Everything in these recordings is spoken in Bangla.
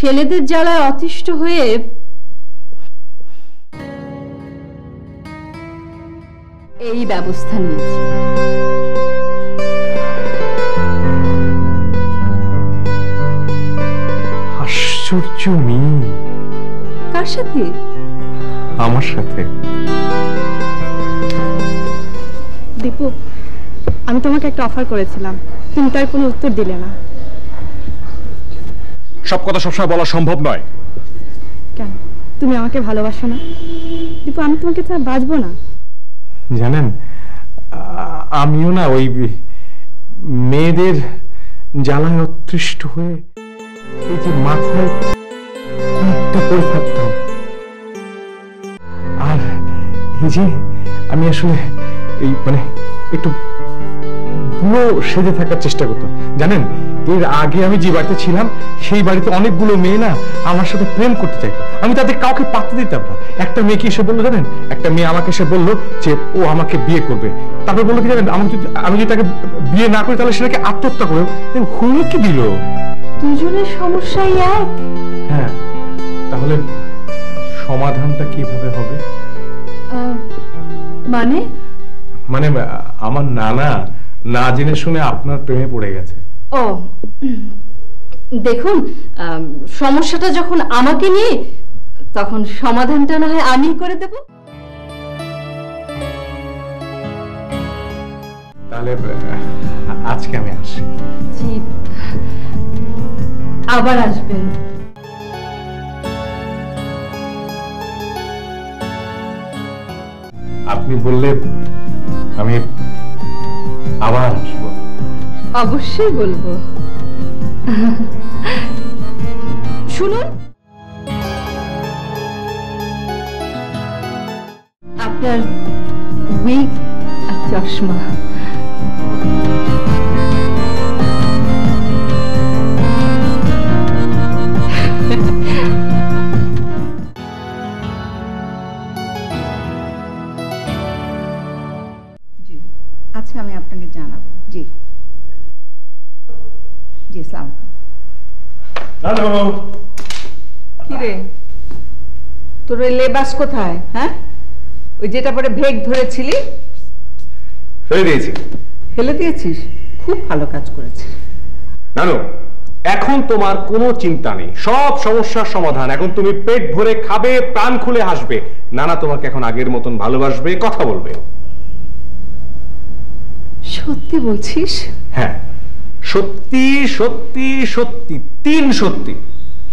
ছেলেদের জ্বালায় অতিষ্ঠ হয়ে এই ব্যবস্থা নিয়েছি। আশ্চর্য মেয়ে। কার সাথে? আমার সাথে। দীপু, আমি তোমাকে একটা অফার করেছিলাম, তুমি তার কোনো উত্তর দিলে না। সব কথা সবসময় বলা সম্ভব নয়। কেন, তুমি আমাকে ভালোবাসো না? দীপু, আমি তোমাকে ছাড়া বাঁচবো না। জানেন, আমিও না ওই মেয়েদের জ্বালায় অতৃষ্ট হয়ে এই যে মাথায় একটা পরে থাকতাম। আর এই যে আমি আসলে এই মানে একটু বুড়ো সেজে থাকার চেষ্টা করতাম। জানেন, এর আগে আমি যে বাড়িতে ছিলাম সেই বাড়িতে অনেকগুলো মেয়ে না আমার সাথে প্রেম করতে চাইতো। আমি তাদের কাউকে পাত্তা দিতাম না। একটা মেয়েকে এসে বললো, জানেন, একটা মেয়ে আমাকে এসে বললো যে ও আমাকে বিয়ে করবে। তারপর বললো কি জানেন, আমি যদি তাকে বিয়ে না করি তাহলে সেটাকে আত্মহত্যা করবে। হুমকি দিল। দুজনের সমস্যাই এক। হ্যাঁ, তাহলে সমাধানটা কিভাবে হবে? মানে মানে আমার নানা না জেনে শুনে আপনার প্রেমে পড়ে গেছে। ও দেখুন, সমস্যাটা যখন আমাকে নিয়ে, তখন সমাধানটা না হয় আমি করে দেব। তাহলে আজকে আমি আসি। জি, আবার আসবেন। আপনি বললে আমি আবার আসবো। অবশ্যই বলবো। শুনুন, আপনার উইগ আর চশমা। আচ্ছা, আমি আপনাকে জানাবো। জি জি, আসসালামু আলাইকুম। কি রে, তোর ওই লেবাস কোথায়? হ্যাঁ, ওই যেটা পরে ভেগ ধরেছিলি ফেলে দিয়েছি। ফেলে দিয়েছিস? খুব ভালো কাজ করেছিস। নানু, এখন তোমার কোনো চিন্তা নেই, সব সমস্যার সমাধান। এখন তুমি পেট ভরে খাবে, প্রাণ খুলে হাসবে। নানা তোমাকে এখন আগের মতন ভালোবাসবে, কথা বলবে। সত্যি বলছিস? হ্যাঁ, সত্যি সত্যি সত্যি, 3 সত্যি।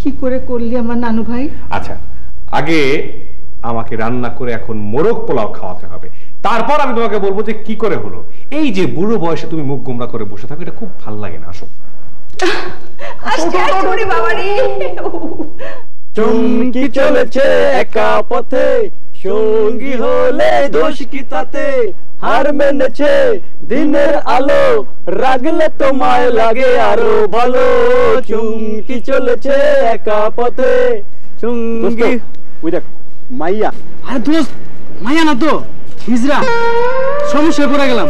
কি করে করলি আমার নানু ভাই? আচ্ছা, আগে আমাকে রান্না করে এখন মোরগ পোলাও খাওয়াতে হবে, তারপর আমি তোমাকে বলবো যে কি করে হলো। এই যে বুড়ো বয়সে তুমি মুখ গোমরা করে বসে থাকো, এটা খুব ভাল লাগে না। আসো। চুমকি চলেছে একা পথে, সঙ্গী হলে দোষ কি তাতে? হার মেনেছে দিনের আলো, রাগলে তোমায় লাগে আরো ভালো। চুমকি চলেছে একা পথে, সঙ্গী। ওই দেখ মাইয়া। আরে দোস্ত, মাইয়া না তো, হিজরা। সমস্যায় পড়ে গেলাম,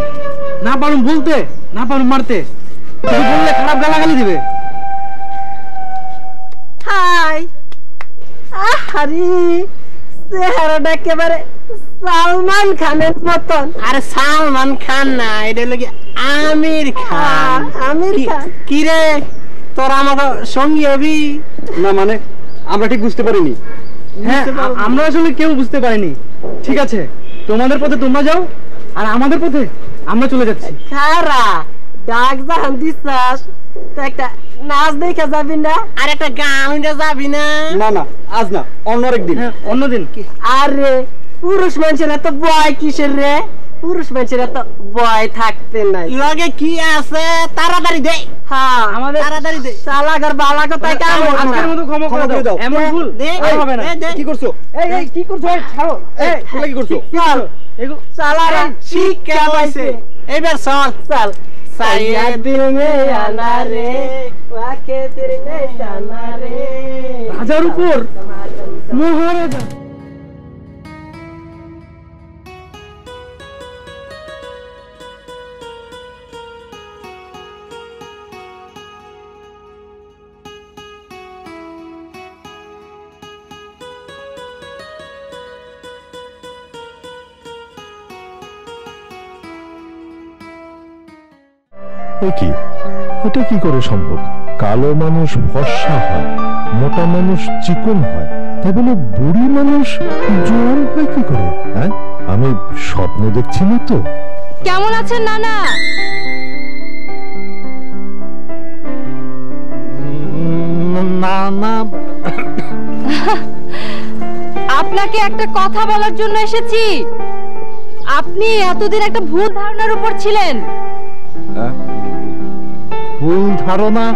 না পারুম বলতে, না পারুম মারতে। তুই বললে খারাপ গালাগালি দিবে। হাই, আরে চেহারাটা একেবারে সালমান খানের মতন। আরে সালমান খান না, এটা হলো কি আমির খান। আমির খান? কি রে, তোরা আমাকে সঙ্গী হবি? না মানে আমরা ঠিক বুঝতে পারিনি। হ্যাঁ, আমরা আসলে কেউ বুঝতে পারিনি। ঠিক আছে, তোমাদের পথে তোমরা যাও, আর আমাদের পথে আমরা চলে যাচ্ছি। খারা ডাক জাহান দিছাস তো, একটা নাচ দেখে যাবি না? আর একটা গান যাবি না? না না, আজ না, অন্য একদিন। হ্যাঁ, অন্যদিন। আরে পুরুষ মানুষের তো বয় কিসের রে? পুরুষ মানুষের তো বয় থাকতে নাই। লগে কি আছে? তাড়াতাড়ি দে। হ্যাঁ, আমাদের তাড়াতাড়ি দে। শালাগর বালা কথাই কাম হবে না। আজকের মতো ক্ষমা করে দাও। এমন ভুল আর হবে না। কি করছো? এই এই কি করছো? এই ছাড়ো। এই তোমরা কি করছো? চল, এগুলো শালারা শিক্ষা পাইছে। এইবার চল। চল। সাইয়া দিল মে আনা রে, ওয়াকে তেরে নে জানা রে। রাজার উপর মহারাজা। কি এটা কি করে সম্ভব? কালো মানুষ ফর্সা হয়, মোটা মানুষ চিকন হয়, তাই বলে বুড়ি মানুষ জোয়ান হয় কি করে? হ্যাঁ, আমি স্বপ্ন দেখছি না তো? কেমন আছেন নানা? না না, আপনাকে একটা কথা বলার জন্য এসেছি। আপনি এতদিন একটা ভুল ধারণার উপর ছিলেন। ভুল ধারণা?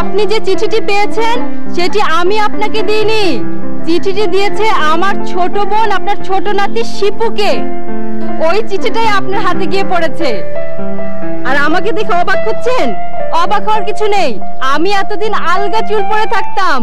আপনি যে চিঠিটি পেয়েছেন সেটি আমি আপনাকে দিইনি। চিঠিটি দিয়েছে আমার ছোট বোন আপনার ছোট নাতি শিপুকে। ওই চিঠিটাই আপনার হাতে গিয়ে পড়েছে। আর আমাকে দেখে অবাক হচ্ছেন? অবাক হওয়ার কিছু নেই। আমি এতদিন আলগা চুল পরে থাকতাম।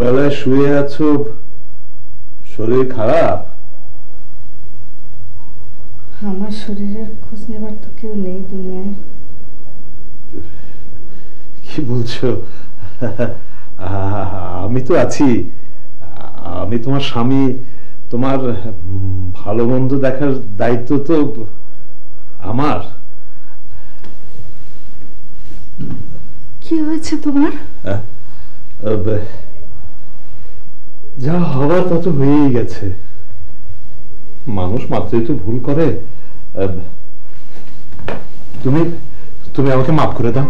বেলায় শুয়ে আছো, শরীর খারাপ? আমার শরীরের খোঁজ নেবার তো কেউ নেই দুনিয়ায়। কি বলছো? আমি তো আছি। আমি তোমার স্বামী। তোমার ভালো মন্দ দেখার দায়িত্ব তো আমার। কি হয়েছে তোমার? যা হওয়ার তা তো হয়েই গেছে। মানুষ মাত্রই তো ভুল করে। তুমি তুমি আমাকে মাফ করে দাও।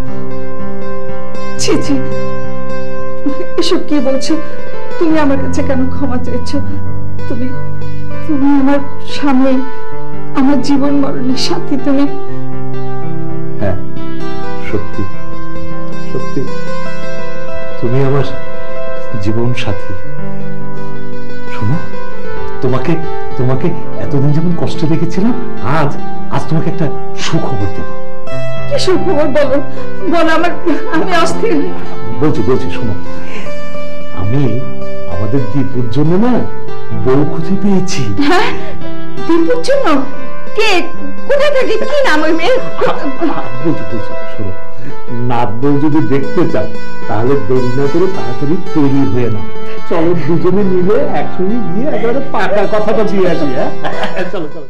ছি ছি, এসব কি বলছো? তুমি আমার কাছে কেন ক্ষমা চাইছো? তুমি তুমি আমার স্বামী, আমার জীবন মরণের সাথী। তুমি হ্যাঁ, সত্যি সত্যি তুমি আমার জীবন সাথী। শোনো, তোমাকে তোমাকে এতদিন যেমন কষ্ট দেখেছিলাম, আজ আজ তোমাকে একটা সুখবর দেব। কি সুখবর? বলো বলো, আমি অস্থির। বলছি শোনো, আমি আমাদের দীপুর জন্য না বউ খুঁজে পেয়েছি। হ্যাঁ, দীপুর জন্য? কে? কোথায় থাকে? কি নাম ওই মেয়ে? বলছি শোনো, নাত বউ যদি দেখতে চাও তাহলে দেরি না করে তাড়াতাড়ি তৈরি হয়ে নাও। চলো দুজনে মিলে একসঙ্গে গিয়ে একেবারে পাকা কথাটা দিয়ে আসি। হ্যাঁ, চলো চলো।